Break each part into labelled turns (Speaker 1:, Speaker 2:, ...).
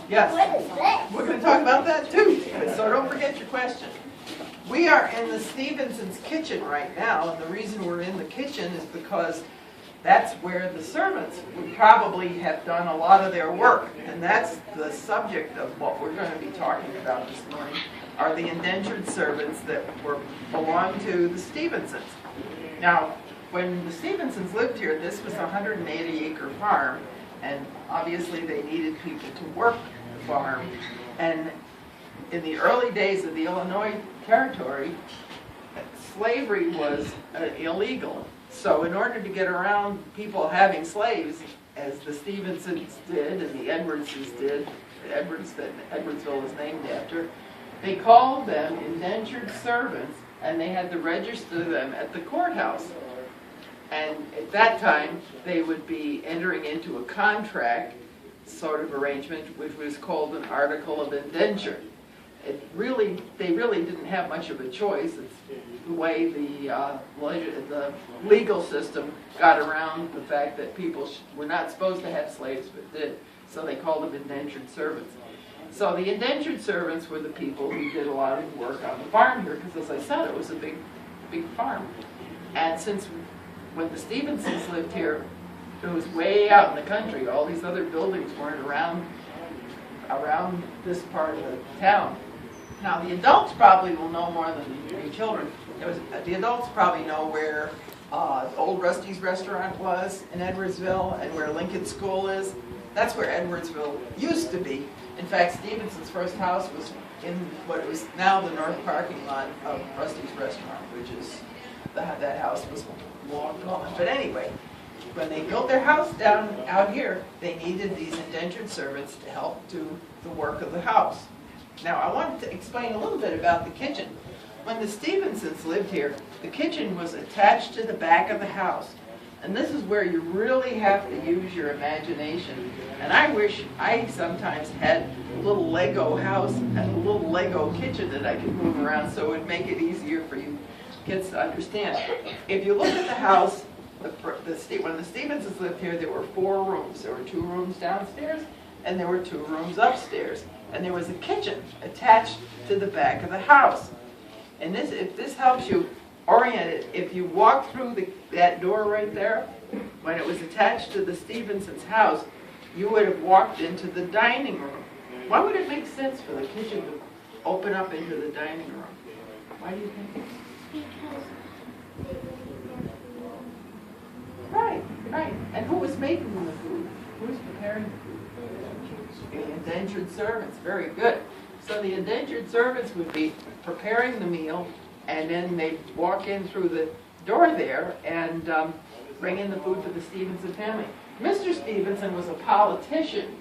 Speaker 1: Yes.
Speaker 2: What is that?
Speaker 1: We're going to talk about that too, so don't forget your question. We are in the Stephenson's kitchen right now, and the reason we're in the kitchen is because that's where the servants would probably have done a lot of their work, and that's the subject of what we're going to be talking about this morning, are the indentured servants that belonged to the Stephensons. Now, when the Stephensons lived here, this was a 180-acre farm, and obviously they needed people to work the farm. And in the early days of the Illinois Territory, slavery was illegal. So in order to get around people having slaves, as the Stephensons did and the Edwardses did, Edwardsville is named after, they called them indentured servants, and they had to register them at the courthouse. And at that time, they would be entering into a contract sort of arrangement, which was called an article of indenture. They really didn't have much of a choice. It's the way the legal system got around the fact that people were not supposed to have slaves, but did. So they called them indentured servants. So the indentured servants were the people who did a lot of work on the farm here, because as I said, it was a big farm. And since when the Stephensons lived here, it was way out in the country. All these other buildings weren't around this part of the town. Now, the adults probably will know more than the children. The adults probably know where Old Rusty's restaurant was in Edwardsville and where Lincoln School is. That's where Edwardsville used to be. In fact, Stephenson's first house was in what is now the north parking lot of Rusty's restaurant, which is, that house was long gone. But anyway, when they built their house down out here, they needed these indentured servants to help do the work of the house. Now, I wanted to explain a little bit about the kitchen. When the Stephensons lived here, the kitchen was attached to the back of the house. And this is where you really have to use your imagination. And I wish I sometimes had a little Lego house and a little Lego kitchen that I could move around, so it would make it easier for you kids to understand. If you look at the house, when the Stephensons lived here, there were 4 rooms. There were 2 rooms downstairs, and there were 2 rooms upstairs. And there was a kitchen attached to the back of the house. And if this helps you orient it, if you walk through that door right there, when it was attached to the Stephensons' house, you would have walked into the dining room. Why would it make sense for the kitchen to open up into the dining room? Why do you think? Right. And who was making the food? Who was preparing the food? The indentured servants. Very good. So the indentured servants would be preparing the meal, and then they'd walk in through the door there and bring in the food for the Stephenson family. Mr. Stephenson was a politician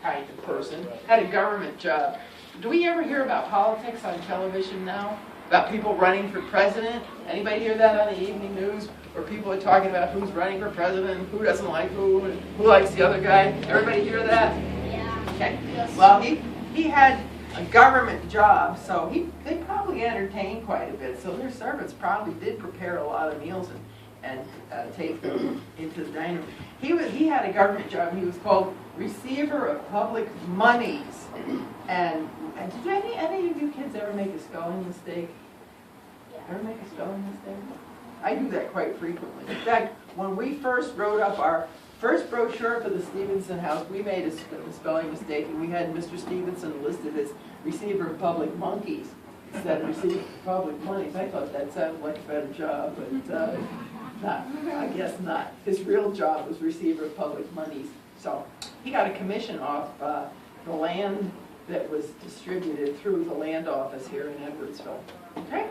Speaker 1: kind of person, had a government job. Do we ever hear about politics on television now? About people running for president? Anybody hear that on the evening news? Where people are talking about who's running for president, who doesn't like who, and who likes the other guy? Everybody hear that?
Speaker 2: Yeah.
Speaker 1: Okay. Well, he had a government job, so they probably entertained quite a bit. So their servants probably did prepare a lot of meals and take them into the dining room. He had a government job. He was called receiver of public monies. And did any of you kids ever make a spelling mistake? Ever make a spelling mistake? I do that quite frequently. In fact, when we first wrote up our first brochure for the Stephenson House, we made a spelling mistake, and we had Mr. Stephenson listed as receiver of public monkeys instead of receiver of public monies. I thought that sounded like a better job, but not. I guess not. His real job was receiver of public monies. So he got a commission off the land that was distributed through the land office here in Edwardsville. Okay?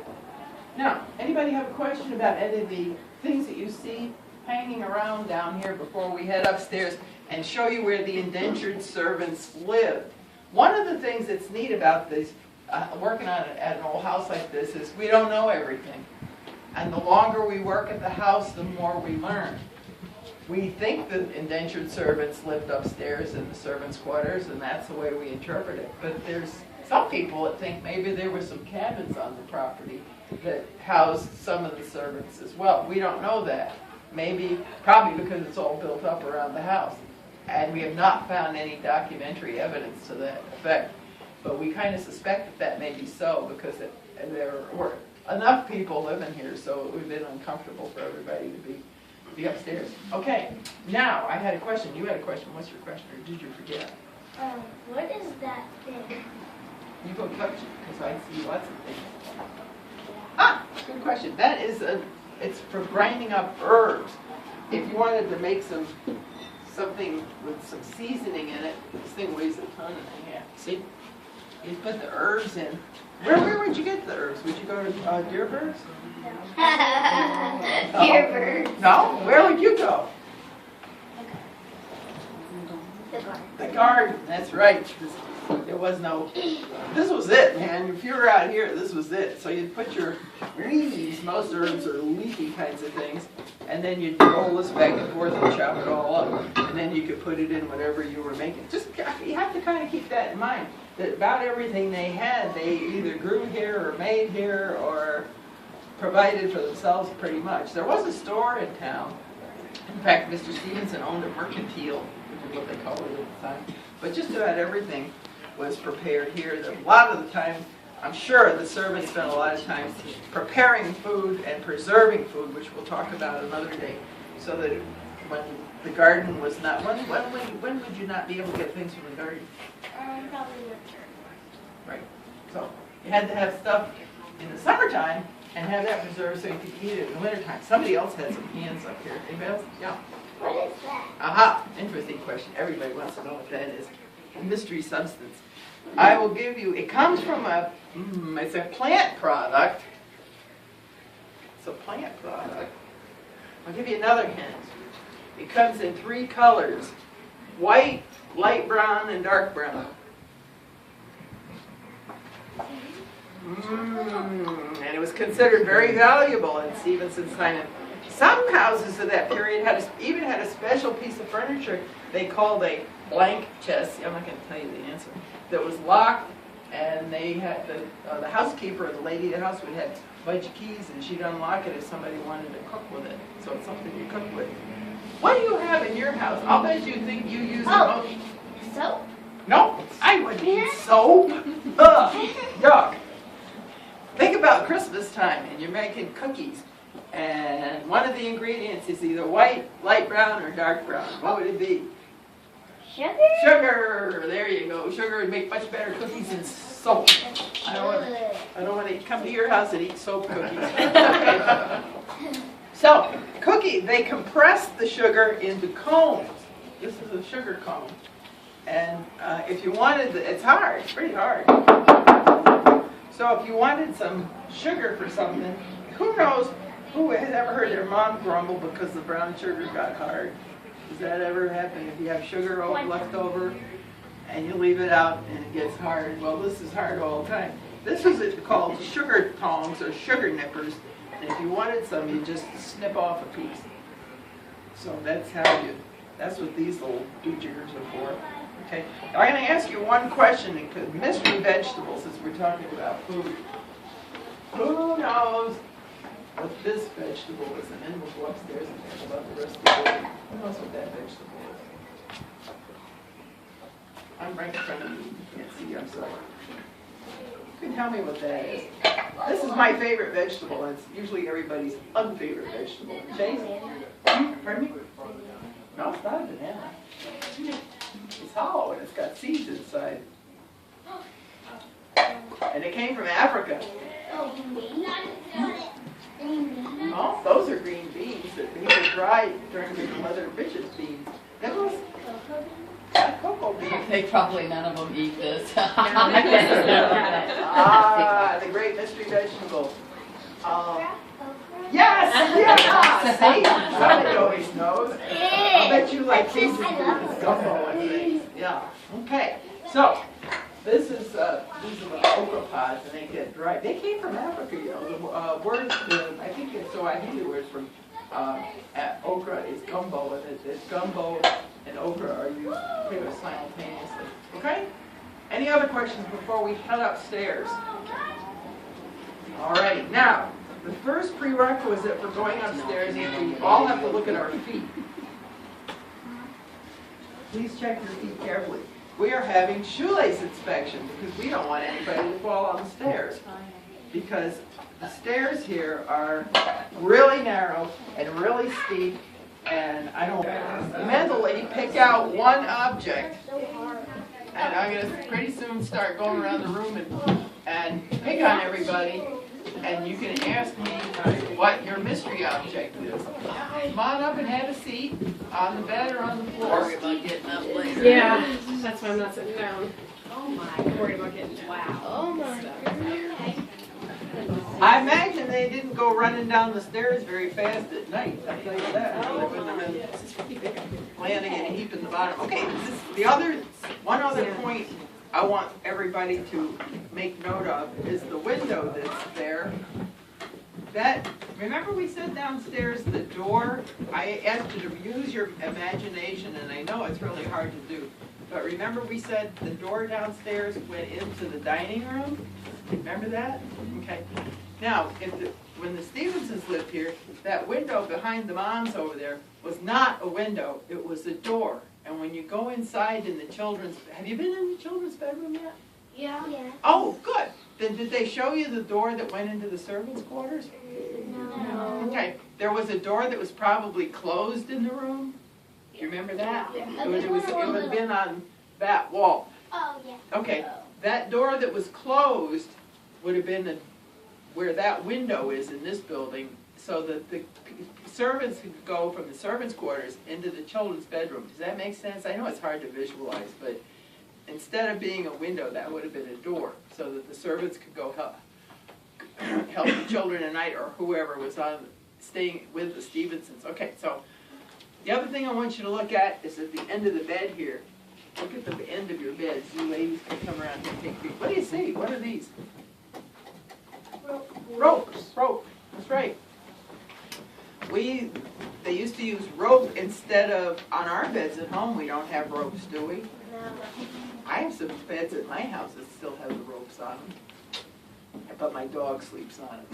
Speaker 1: Now, anybody have a question about any of the things that you see hanging around down here before we head upstairs and show you where the indentured servants lived? One of the things that's neat about this, working on at an old house like this, is we don't know everything. And the longer we work at the house, the more we learn. We think the indentured servants lived upstairs in the servants' quarters, and that's the way we interpret it. But there's some people that think maybe there were some cabins on the property that housed some of the servants as well. We don't know that. Probably because it's all built up around the house. And we have not found any documentary evidence to that effect. But we kind of suspect that that may be so because there were enough people living here, so it would have been uncomfortable for everybody to be upstairs. Okay, now I had a question. You had a question. What's your question, or did you forget?
Speaker 2: What is that thing?
Speaker 1: You go touch it because I see lots of things. Ah, good question. That is it's for grinding up herbs. If you wanted to make something with some seasoning in it, this thing weighs a ton and a half. See? You put the herbs in. Where would you get the herbs? Would you go to Deerberg's?
Speaker 2: Deerberg's.
Speaker 1: No? Where would you go?
Speaker 2: The garden.
Speaker 1: The garden. That's right. There was no. This was it, man. If you were out here, this was it. So you'd put your leaves. Most herbs are leafy kinds of things, and then you'd roll this back and forth and chop it all up, and then you could put it in whatever you were making. Just you have to kind of keep that in mind. That about everything they had, they either grew here or made here or provided for themselves pretty much. There was a store in town. In fact, Mr. Stephenson owned a mercantile, which is what they called it at the time. But just about everything was prepared here. A lot of the time, I'm sure the servants spent a lot of time preparing food and preserving food, which we'll talk about another day, so that when the garden was not, when would you not be able to get things from the garden?
Speaker 2: Probably winter.
Speaker 1: Right. So you had to have stuff in the summertime and have that preserved so you could eat it in the wintertime. Somebody else had some hands up here. Anybody else? Yeah.
Speaker 2: What is that?
Speaker 1: Aha, interesting question. Everybody wants to know what that is. A mystery substance. I will give you, it comes from it's a plant product. It's a plant product. I'll give you another hint. It comes in 3 colors: white, light brown, and dark brown. And it was considered very valuable in Stephenson's time. Some houses of that period even had a special piece of furniture they called a blank chest. I'm not going to tell you the answer. That was locked, and they had the housekeeper, or the lady of the house, would have a bunch of keys, and she'd unlock it if somebody wanted to cook with it. So it's something you cook with. What do you have in your house? I'll bet you think you use
Speaker 2: Soap?
Speaker 1: No, I wouldn't eat soap. Ugh, yuck. Think about Christmas time, and you're making cookies. And one of the ingredients is either white, light brown, or dark brown. What would it be?
Speaker 2: Sugar?
Speaker 1: Sugar! There you go. Sugar would make much better cookies than soap. I don't want to come to your house and eat soap cookies. So, they compress the sugar into cones. This is a sugar cone. And if you wanted, it's hard, it's pretty hard. So if you wanted some sugar for something, who knows, who has ever heard their mom grumble because the brown sugar got hard? Does that ever happen? If you have sugar left over and you leave it out and it gets hard, well, this is hard all the time. This is called sugar tongs or sugar nippers. And if you wanted some, you just snip off a piece. So that's what these little doojiggers are for. Okay, I'm going to ask you one question, because mystery vegetables, as we're talking about food. Who knows what this vegetable is? And then we'll go upstairs and talk about the rest of the food. Who knows what that vegetable is? I'm right in front of you. You can't see, I'm sorry. You can tell me what that is. This is my favorite vegetable, and it's usually everybody's unfavorite vegetable. Chase? Pardon me? No, it's not a banana. It's hollow and it's got seeds inside. And it came from Africa. Oh, those are green beans that people dried during the mother bishop's beans. Nicholas? Cocoa beans.
Speaker 3: They probably none of them eat this.
Speaker 1: The great mystery vegetable. Yes! See? Somebody always knows. I bet you like cheese and gumbo and things. Yeah. Okay. So, these are the okra pods, and they get dried. They came from Africa, you know. The word, I think the word from okra is gumbo, and it's gumbo and okra are used pretty much simultaneously. Okay? Any other questions before we head upstairs? All right. Now, the first prerequisite for going upstairs is we all have to look at our feet. Please check your feet carefully. We are having shoelace inspection because we don't want anybody to fall on the stairs. Because the stairs here are really narrow and really steep, and I don't mentally pick out one object. And I'm gonna pretty soon start going around the room and pick on everybody, and you can ask me what your mystery object is. Come on up and have a seat on the bed or on the floor.
Speaker 3: Worry about getting up later.
Speaker 4: Yeah, that's why I'm not sitting down.
Speaker 3: Oh my.
Speaker 4: I'm worried about getting
Speaker 3: Wow.
Speaker 2: Oh my goodness.
Speaker 1: I imagine they didn't go running down the stairs very fast at night, I'll tell you that. They wouldn't have been landing in a heap in the bottom. Okay, one other point I want everybody to make note of is the window that's there. Remember we said downstairs the door, I asked you to use your imagination, and I know it's really hard to do, but remember we said the door downstairs went into the dining room? Remember that? Okay. Now, when the Stephensons lived here, that window behind the moms over there was not a window, it was a door. And when you go inside in the have you been in the children's bedroom yet?
Speaker 2: Yeah.
Speaker 1: Oh, good. Then did they show you the door that went into the servants' quarters?
Speaker 2: No.
Speaker 1: Okay. There was a door that was probably closed in the room. Do you remember that? It would have been on that wall.
Speaker 2: Oh, yeah.
Speaker 1: Okay. That door that was closed would have been where that window is in this building, so that the servants could go from the servants' quarters into the children's bedroom. Does that make sense? I know it's hard to visualize, but instead of being a window, that would have been a door, so that the servants could go help the children at night, or whoever was staying with the Stephensons. Okay, so the other thing I want you to look at is at the end of the bed here. Look at the end of your bed. You ladies can come around here and take a peek. What do you see? What are these? Rope. That's right. They used to use rope instead of, on our beds at home, we don't have ropes, do we?
Speaker 2: No.
Speaker 1: I have some beds at my house that still have the ropes on them, but my dog sleeps on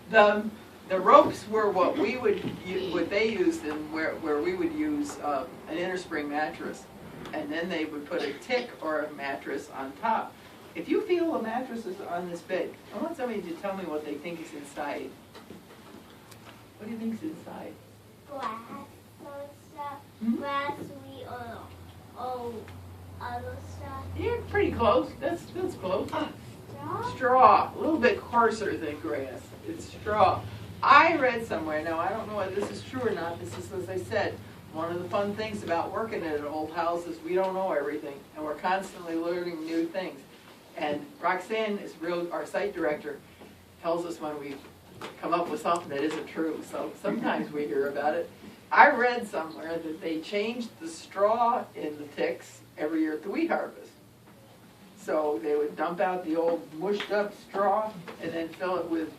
Speaker 1: them. The ropes were what they used, and where we would use an inner spring mattress, and then they would put a tick or a mattress on top. If you feel a mattress is on this bed, I want somebody to tell me what they think is inside. What do you think is inside?
Speaker 2: Glass or stuff.
Speaker 1: Hmm?
Speaker 2: Glass, wheat, or other stuff.
Speaker 1: Yeah, pretty close. That's close.
Speaker 2: Straw?
Speaker 1: Straw, a little bit coarser than grass. It's straw. I read somewhere, now I don't know whether this is true or not, this is, as I said, one of the fun things about working at an old house is we don't know everything, and we're constantly learning new things. And Roxanne is our site director, tells us when we come up with something that isn't true, so sometimes we hear about it. I read somewhere that they changed the straw in the ticks every year at the wheat harvest. So they would dump out the old mushed up straw and then fill it with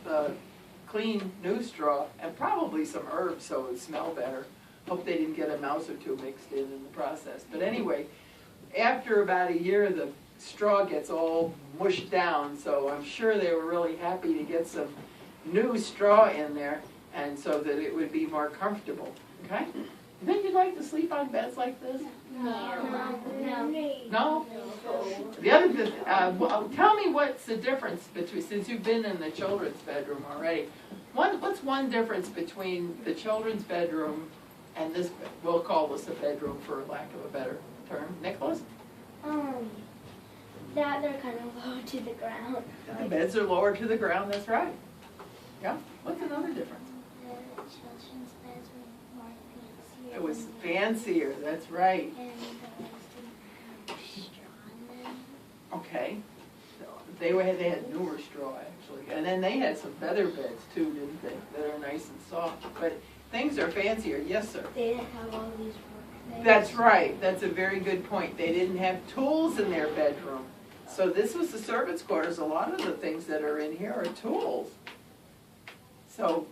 Speaker 1: clean new straw and probably some herbs so it would smell better. Hope they didn't get a mouse or two mixed in the process. But anyway, after about a year, the straw gets all mushed down, so I'm sure they were really happy to get some new straw in there, and so that it would be more comfortable. Okay? You think you'd like to sleep on beds like this?
Speaker 2: No.
Speaker 1: No? The other thing, tell me what's the difference between, since you've been in the children's bedroom already, what's one difference between the children's bedroom and this, we'll call this a bedroom for lack of a better term. Nicholas?
Speaker 2: That they're kind of low to the ground.
Speaker 1: The beds are lower to the ground, that's right. Yeah, what's another difference?
Speaker 2: The children's beds were more fancier.
Speaker 1: It was fancier, that's right.
Speaker 2: And the rest didn't have straw in them.
Speaker 1: Okay. They had newer straw, actually. And then they had some feather beds too, didn't they? That are nice and soft. But things are fancier, yes, sir.
Speaker 2: They didn't have all these work things.
Speaker 1: That's right. That's a very good point. They didn't have tools in their bedroom. So this was the servants' quarters. A lot of the things that are in here are tools. So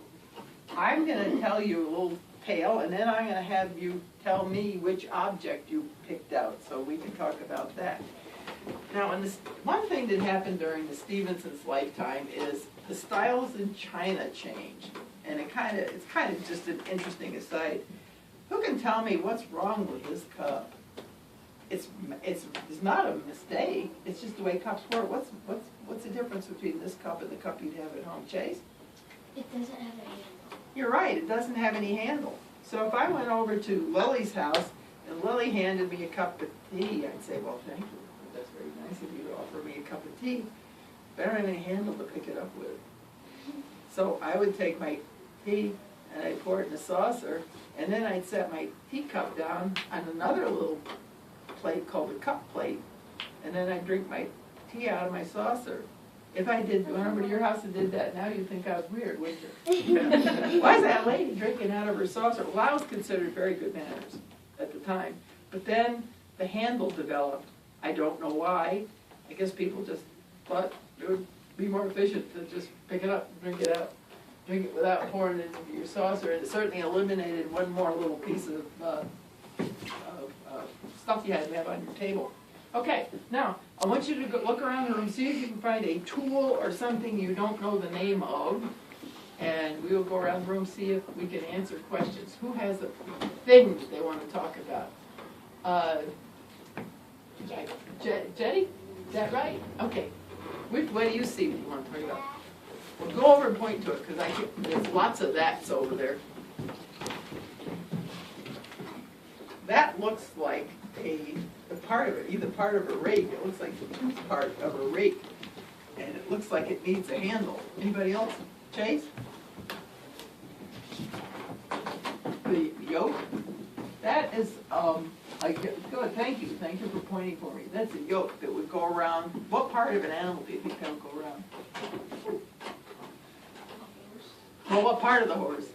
Speaker 1: I'm going to tell you a little tale, and then I'm going to have you tell me which object you picked out, so we can talk about that. Now, one thing that happened during the Stephensons' lifetime is the styles in China changed, and it's kind of just an interesting aside. Who can tell me what's wrong with this cup? It's not a mistake, it's just the way cups work. What's the difference between this cup and the cup you'd have at home, Chase?
Speaker 2: It doesn't have a handle.
Speaker 1: You're right, it doesn't have any handle. So if I went over to Lily's house and Lily handed me a cup of tea, I'd say, well, thank you. That's very nice of you to offer me a cup of tea. But I don't have any handle to pick it up with. So I would take my tea and I'd pour it in a saucer, and then I'd set my teacup down on another little plate called a cup plate, and then I'd drink my tea out of my saucer. If I went over to your house and did that now, you'd think I was weird, wouldn't you? Why is that lady drinking out of her saucer? Well, that was considered very good manners at the time. But then the handle developed. I don't know why. I guess people just thought it would be more efficient to just pick it up and drink it out. Drink it without pouring it into your saucer. And it certainly eliminated one more little piece of stuff you had to have on your table. Okay, now, I want you to go look around the room, see if you can find a tool or something you don't know the name of, and we will go around the room, see if we can answer questions. Who has a thing that they want to talk about? Jetty? Is that right? Okay. What do you see that you want to talk about? Well, go over and point to it, because there's lots of that's over there. That looks like a part of it, either part of a rake. It looks like the tooth part of a rake, and it looks like it needs a handle. Anybody else? Chase? The yoke? That is, good, thank you for pointing for me. That's a yoke that would go around. What part of an animal do you think that would go around? Well, what part of the horse?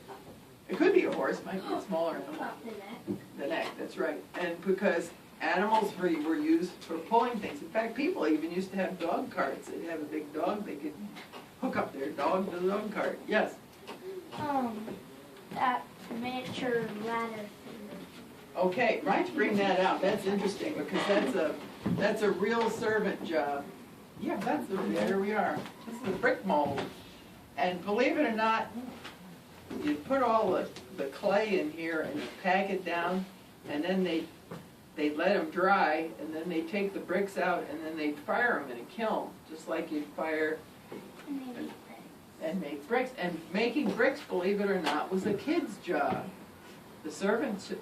Speaker 1: It could be a horse, it might be a smaller animal.
Speaker 2: The neck.
Speaker 1: The neck, that's right. And because animals were used for pulling things. In fact, people even used to have dog carts. They'd have a big dog, they could hook up their dog to the dog cart. Yes?
Speaker 2: That miniature ladder thing.
Speaker 1: Okay, why don't you bring that out? That's interesting because that's a real servant job. Yeah, there we are. This is a brick mold. And believe it or not, you put all the clay in here and you pack it down, and then they let them dry, and then they take the bricks out, and then they fire them in a kiln, just like you'd fire and make bricks. And making bricks, believe it or not, was a kid's job. The servants,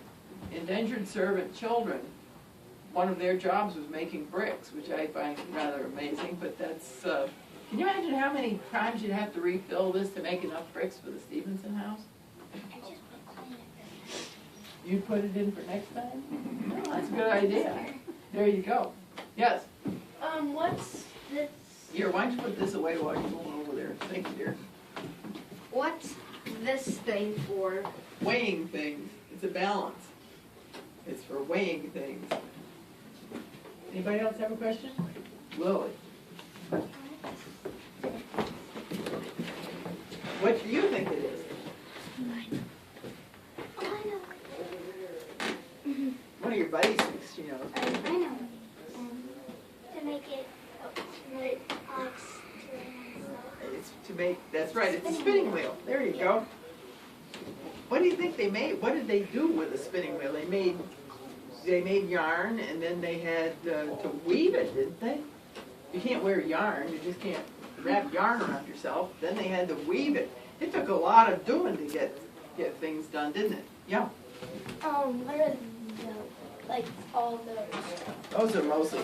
Speaker 1: indentured servant children, one of their jobs was making bricks, which I find rather amazing, but that's, can you imagine how many times you'd have to refill this to make enough bricks for the Stephenson House?
Speaker 2: I just put it in.
Speaker 1: You put it in for next time? Oh, that's a good idea. There you go. Yes?
Speaker 3: What's this?
Speaker 1: Here, why don't you put this away while you're going over there? Thank you, dear.
Speaker 3: What's this thing for?
Speaker 1: Weighing things. It's a balance. It's for weighing things. Anybody else have a question? Lily. What do you think it is?
Speaker 2: Oh, I know.
Speaker 1: One of your buddies thinks she knows.
Speaker 2: I know. To make it right
Speaker 1: It's to make, that's right, it's a spinning wheel. There you go. What do you think they made? What did they do with a spinning wheel? They made yarn, and then they had to weave it, didn't they? You can't wear yarn, you just can't wrap yarn around yourself. Then they had to weave it. It took a lot of doing to get things done, didn't it? Yeah.
Speaker 2: what are the, like, all those?
Speaker 1: Those are mostly,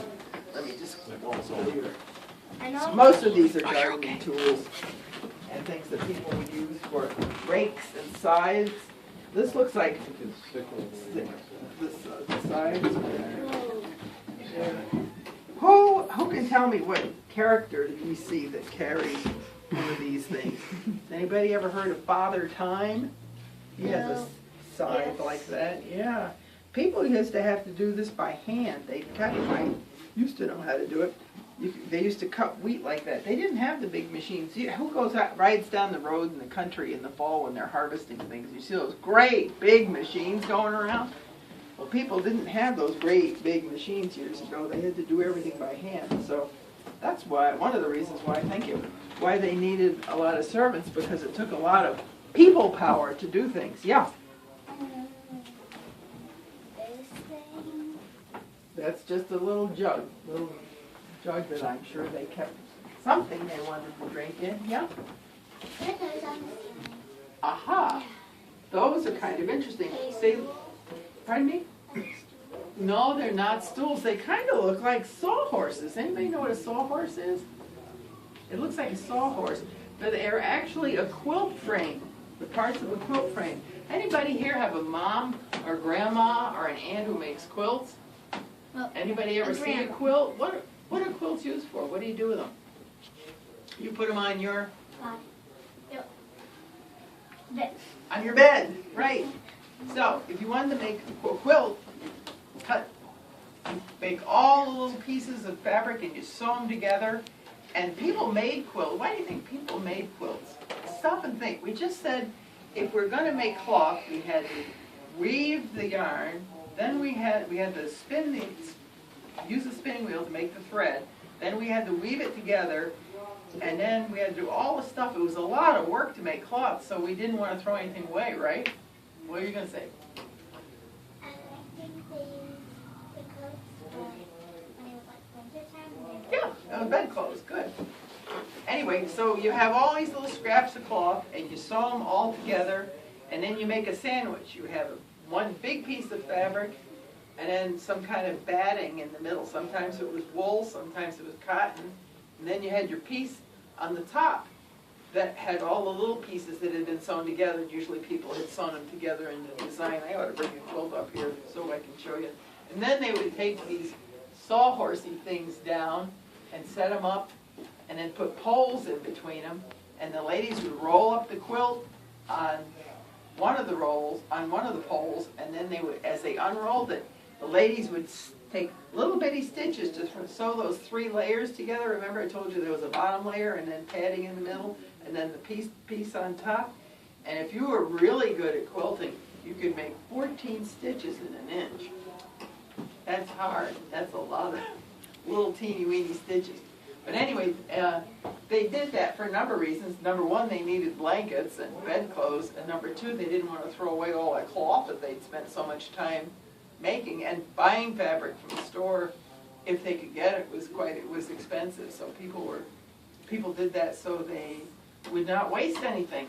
Speaker 1: let me just go here.
Speaker 2: I know.
Speaker 1: Most of these are gardening tools and things that people would use for rakes and scythes. This looks like the scythes. Who can tell me what character do we see that carries one of these things? Anybody ever heard of Father Time? He has a scythe like that. Yeah. People used to have to do this by hand. They used to know how to do it. They used to cut wheat like that. They didn't have the big machines. Who goes out, rides down the road in the country in the fall when they're harvesting things? You see those great big machines going around? Well, people didn't have those great big machines years ago. They had to do everything by hand. So that's why, one of the reasons why, thank you, why they needed a lot of servants, because it took a lot of people power to do things. Yeah. That's just a little jug that I'm sure they kept something they wanted to drink in. Yeah.
Speaker 2: That goes on the ceiling.
Speaker 1: Aha. Those are kind of interesting. See, pardon me? No, they're not stools. They kind of look like sawhorses. Anybody know what a sawhorse is? It looks like a sawhorse, but they're actually a quilt frame. The parts of a quilt frame. Anybody here have a mom or grandma or an aunt who makes quilts?
Speaker 2: Well,
Speaker 1: Anybody ever
Speaker 2: a
Speaker 1: see a
Speaker 2: grandma.
Speaker 1: quilt? What are quilts used for? What do you do with them? You put them on your bed, right? So if you wanted to make a quilt, make all the little pieces of fabric and you sew them together. And people made quilts. Why do you think people made quilts? Stop and think. We just said if we're going to make cloth, we had to weave the yarn. Then we had to use the spinning wheel to make the thread. Then we had to weave it together. And then we had to do all the stuff. It was a lot of work to make cloth, so we didn't want to throw anything away, right? What are you going to say?
Speaker 2: I think they used the coats for when it was like winter time.
Speaker 1: Yeah, bedclothes, good. Anyway, so you have all these little scraps of cloth, and you sew them all together, and then you make a sandwich. You have one big piece of fabric, and then some kind of batting in the middle. Sometimes it was wool, sometimes it was cotton, and then you had your piece on the top that had all the little pieces that had been sewn together. Usually people had sewn them together in the design. I ought to bring a quilt up here so I can show you. And then they would take these sawhorsey things down and set them up and then put poles in between them. And the ladies would roll up the quilt on one of the poles, and then they would, as they unrolled it, the ladies would take little bitty stitches to sew those 3 layers together. Remember I told you there was a bottom layer and then padding in the middle and then the piece on top. And if you were really good at quilting, you could make 14 stitches in an inch. That's hard. That's a lot of little teeny weeny stitches. But anyway, they did that for a number of reasons. Number one, they needed blankets and bedclothes, and number two, they didn't want to throw away all that cloth that they'd spent so much time making, and buying fabric from the store, if they could get it, was expensive. So people did that so they would not waste anything.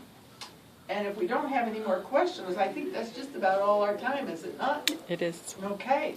Speaker 1: And if we don't have any more questions, I think that's just about all our time, is it not?
Speaker 5: It is.
Speaker 1: Okay.